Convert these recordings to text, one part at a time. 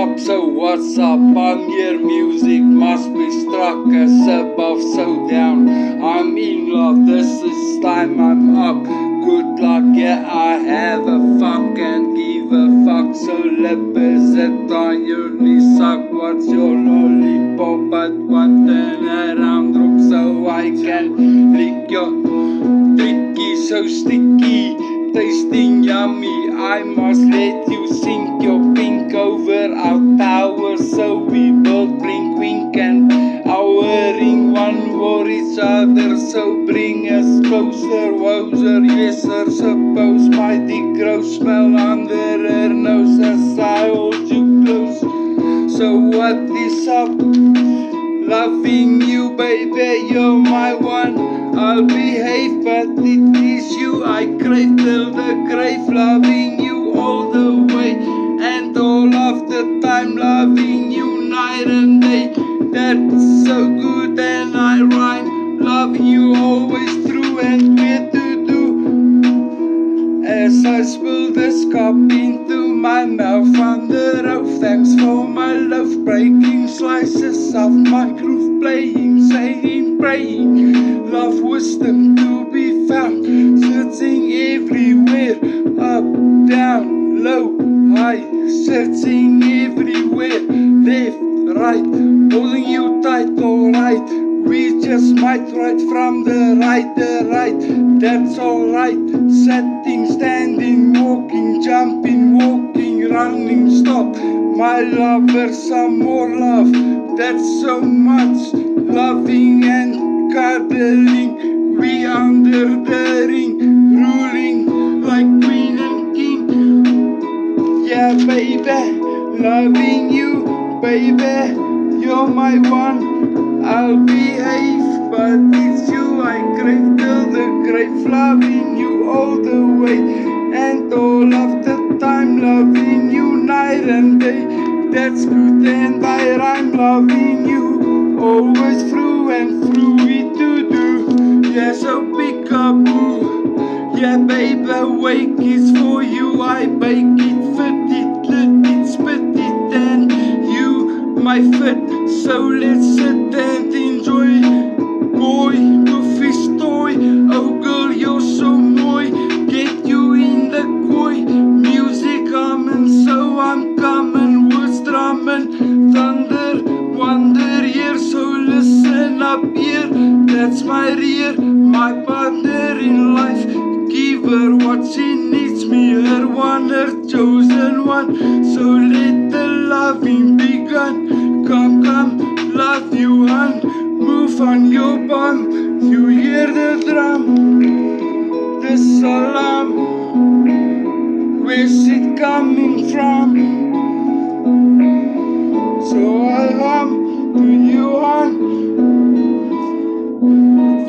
stop, so what's up? I'm here, music must be struck as above, so down. I'm in love, this is time I'm up. Good luck, yeah, I have a fuck and give a fuck. So lip is it on your knee suck? What's your lollipop? But what turn around drop so I can lick your tricky, so sticky, tasting yummy. I must let you sink your pink over our tower. So we both blink, wink and our ring one for each other. So bring us closer, wozer, yes sir, suppose my dick gross smell under her nose as I hold you close. So what is up? Loving you, baby, you're my one. I'll behave, but it is you I crave till the grave. Loving you all the way and all of the time. Loving you night and day, that's so good and I rhyme. Loving you always true and weird to do. As I spill this cup into my mouth under oath, thanks for my love, breaking slices of my groove, playing, saying, praying, love wisdom to be found, searching everywhere, up, down, low, high, searching everywhere, left, right, holding you tight, alright. We just might right from the right, that's alright. Setting, standing, walking, jumping, walking, running, stop. My lover, some more love, that's so much. Loving and cuddling, we under the ring, ruling like queen and king. Yeah, baby, loving you, baby, you're my one. I'll behave, but it's you I crave till the grave. Loving you all the way and all of the time. Loving you night and day, that's good and I'm loving you always through and through it to do. Yeah, so pick up boo. Yeah, baby, wake is for you. I bake it, fit it, let it, spit it, and you my fit. So let's sit and enjoy, boy, goofies toy. Oh girl, you're so moy, get you in the koi. Music humming, so I'm coming, words drumming, thunder, wonder here. So listen up here, that's my rear, my partner in life. Give her what she needs, me her one, her chosen one. So let the loving begun. Come, come, love you on, move on your bum. You hear the drum, the salam. Where's it coming from? So I hum to you on,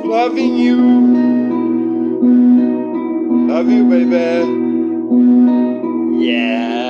loving you. Love you, baby. Yeah.